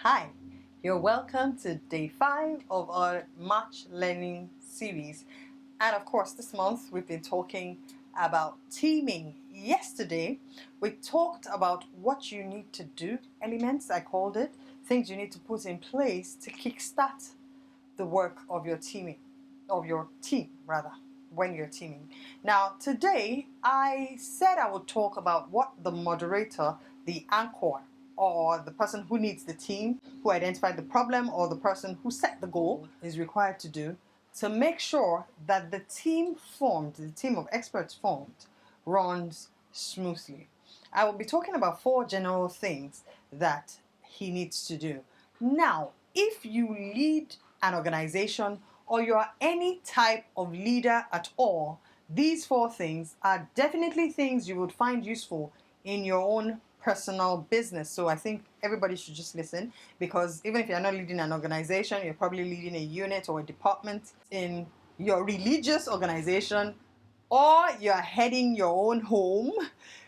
Hi, you're welcome to day 5 of our March learning series. And of course, this month we've been talking about teaming. Yesterday, we talked about what you need to do, elements, I called it, things you need to put in place to kickstart the work of your team, when you're teaming. Now, today, I said I would talk about what the moderator, the anchor, or the person who leads the team, who identified the problem, or the person who set the goal is required to do to make sure that the team of experts formed, runs smoothly. I will be talking about 4 general things that he needs to do. Now, if you lead an organization or you are any type of leader at all, these 4 things are definitely things you would find useful in your own personal business. So I think everybody should just listen, because even if you're not leading an organization, you're probably leading a unit or a department in your religious organization, or you're heading your own home.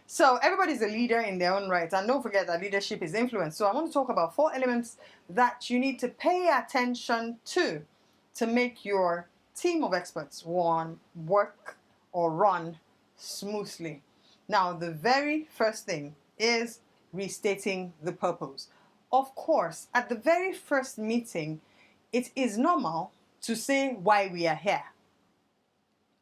So everybody's a leader in their own right. And don't forget that leadership is influence. So I want to talk about 4 elements that you need to pay attention to make your team of experts work or run smoothly. Now, the very first thing is restating the purpose. Of course, at the very first meeting, it is normal to say why we are here.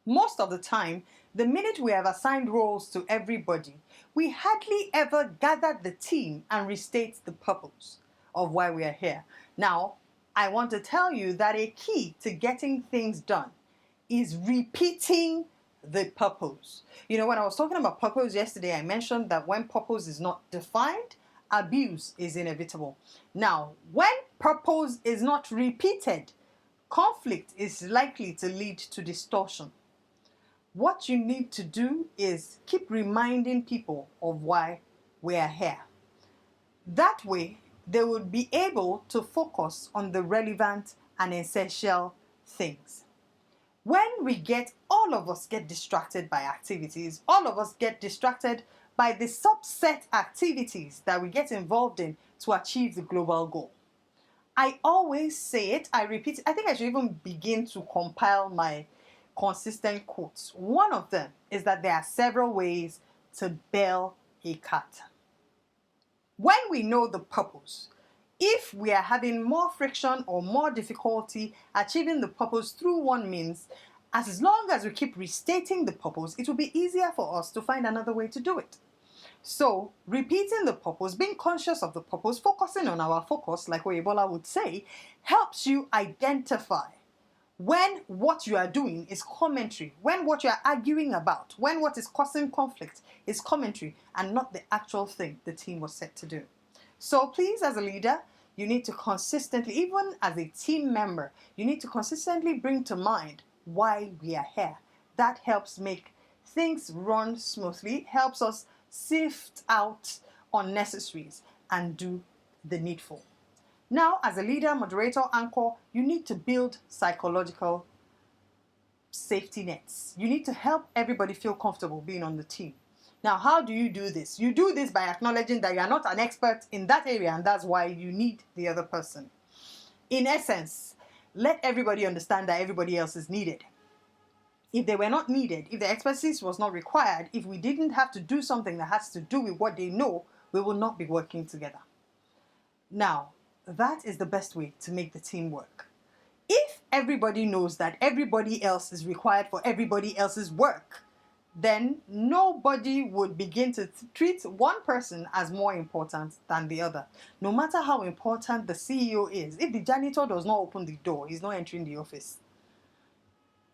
Most of the time, the minute we have assigned roles to everybody, we hardly ever gather the team and restate the purpose of why we are here. Now, I want to tell you that a key to getting things done is repeating the purpose. You know, when I was talking about purpose yesterday, I mentioned that when purpose is not defined, abuse is inevitable. Now, when purpose is not repeated, conflict is likely to lead to distortion. What you need to do is keep reminding people of why we are here. That way, they would be able to focus on the relevant and essential things. When all of us get distracted by activities, all of us get distracted by the subset activities that we get involved in to achieve the global goal. I always say it, I repeat it. I think I should even begin to compile my consistent quotes. One of them is that there are several ways to bail a cat. When we know the purpose, if we are having more friction or more difficulty achieving the purpose through one means, as long as we keep restating the purpose, it will be easier for us to find another way to do it. So, repeating the purpose, being conscious of the purpose, focusing on our focus, like Oyebola would say, helps you identify when what you are doing is commentary, when what you are arguing about, when what is causing conflict is commentary and not the actual thing the team was set to do. So please, as a leader, you need to consistently, even as a team member, you need to consistently bring to mind why we are here. That helps make things run smoothly, helps us sift out unnecessaries and do the needful. Now, as a leader, moderator, anchor, you need to build psychological safety nets. You need to help everybody feel comfortable being on the team. Now, how do you do this? You do this by acknowledging that you are not an expert in that area, and that's why you need the other person. In essence, let everybody understand that everybody else is needed. If they were not needed, if the expertise was not required, if we didn't have to do something that has to do with what they know, we will not be working together. Now, that is the best way to make the team work. If everybody knows that everybody else is required for everybody else's work, then nobody would begin to treat one person as more important than the other. No matter how important the CEO is, if the janitor does not open the door, he's not entering the office.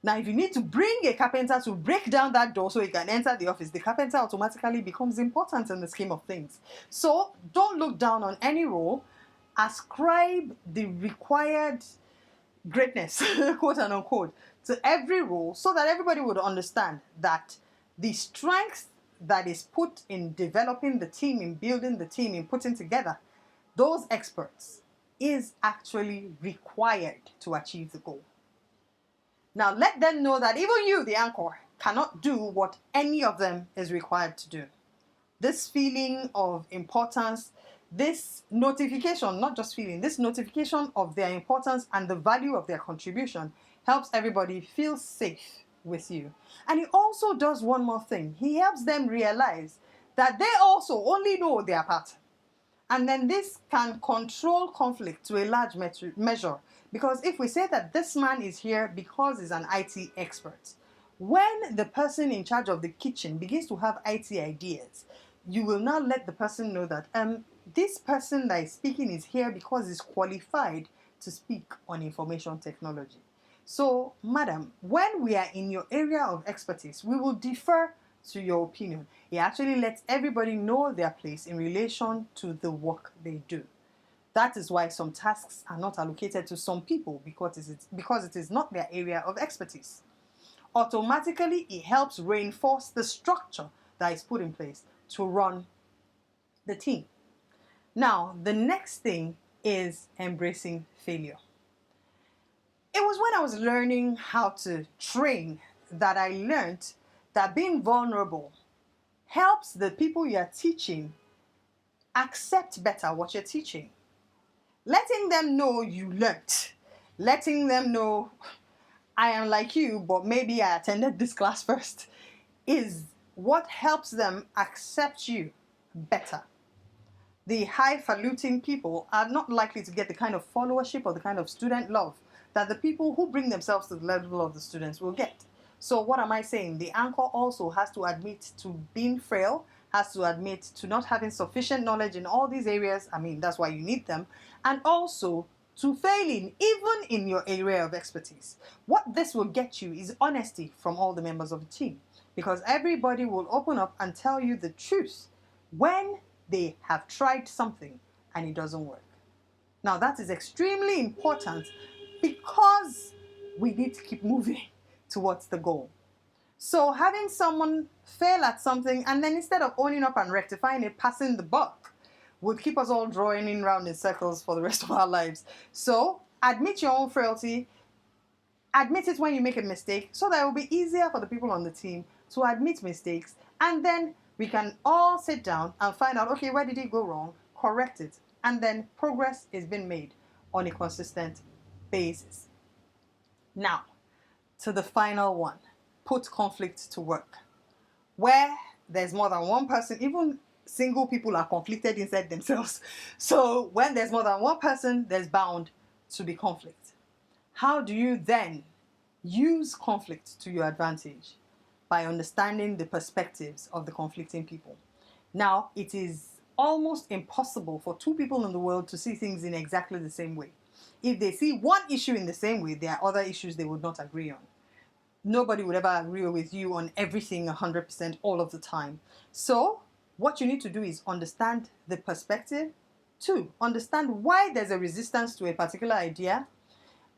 Now, if you need to bring a carpenter to break down that door so he can enter the office, the carpenter automatically becomes important in the scheme of things. So don't look down on any role. Ascribe the required greatness, quote and unquote, to every role so that everybody would understand that the strength that is put in developing the team, in building the team, in putting together those experts is actually required to achieve the goal. Now let them know that even you, the anchor, cannot do what any of them is required to do. This feeling of importance, this notification, not just feeling, this notification of their importance and the value of their contribution helps everybody feel safe with you. And he also does one more thing. He helps them realize that they also only know their part. And then this can control conflict to a large measure. Because if we say that this man is here because he's an IT expert, when the person in charge of the kitchen begins to have IT ideas, you will now let the person know that this person that is speaking is here because he's qualified to speak on information technology. So, madam, when we are in your area of expertise, we will defer to your opinion. It actually lets everybody know their place in relation to the work they do. That is why some tasks are not allocated to some people because it is not their area of expertise. Automatically, it helps reinforce the structure that is put in place to run the team. Now, the next thing is embracing failure. It was when I was learning how to train that I learned that being vulnerable helps the people you are teaching accept better what you're teaching. Letting them know you learnt. Letting them know I am like you, but maybe I attended this class first, is what helps them accept you better. The highfalutin people are not likely to get the kind of followership or the kind of student love that the people who bring themselves to the level of the students will get. So what am I saying? The anchor also has to admit to being frail, has to admit to not having sufficient knowledge in all these areas. I mean, that's why you need them. And also to failing even in your area of expertise. What this will get you is honesty from all the members of the team, because everybody will open up and tell you the truth when they have tried something and it doesn't work. Now that is extremely important because we need to keep moving towards the goal. So having someone fail at something and then instead of owning up and rectifying it, passing the buck, would keep us all drawing round in circles for the rest of our lives. So admit your own frailty, admit it when you make a mistake, so that it will be easier for the people on the team to admit mistakes, and then we can all sit down and find out, okay, where did it go wrong, correct it, and then progress is being made on a consistent basis. Now, to the final one, put conflict to work. Where there's more than one person, even single people are conflicted inside themselves. So when there's more than one person, there's bound to be conflict. How do you then use conflict to your advantage? By understanding the perspectives of the conflicting people. Now, it is almost impossible for two people in the world to see things in exactly the same way. If they see one issue in the same way, there are other issues they would not agree on. Nobody would ever agree with you on everything 100% all of the time. So what you need to do is understand the perspective. 2, understand why there's a resistance to a particular idea.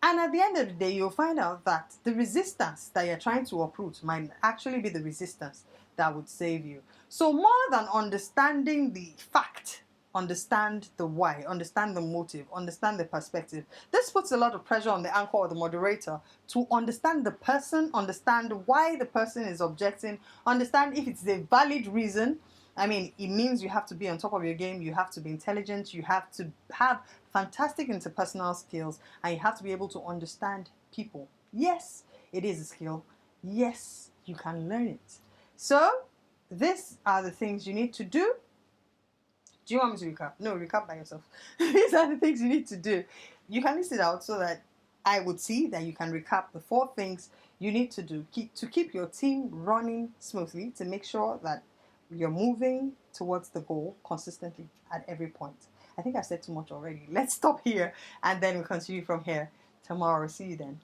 And at the end of the day, you'll find out that the resistance that you're trying to uproot might actually be the resistance that would save you. So more than understanding the fact, understand the why, understand the motive, understand the perspective. This puts a lot of pressure on the anchor or the moderator to understand the person, understand why the person is objecting, understand if it's a valid reason. I mean, it means you have to be on top of your game, you have to be intelligent, you have to have fantastic interpersonal skills, and you have to be able to understand people. Yes, it is a skill. Yes, you can learn it. So, these are the things you need to do. Do you want me to recap? No, recap by yourself. These are the things you need to do. You can list it out so that I would see that you can recap the 4 things you need to do to keep your team running smoothly, to make sure that you're moving towards the goal consistently at every point. I think I said too much already. Let's stop here and then we'll continue from here tomorrow. See you then.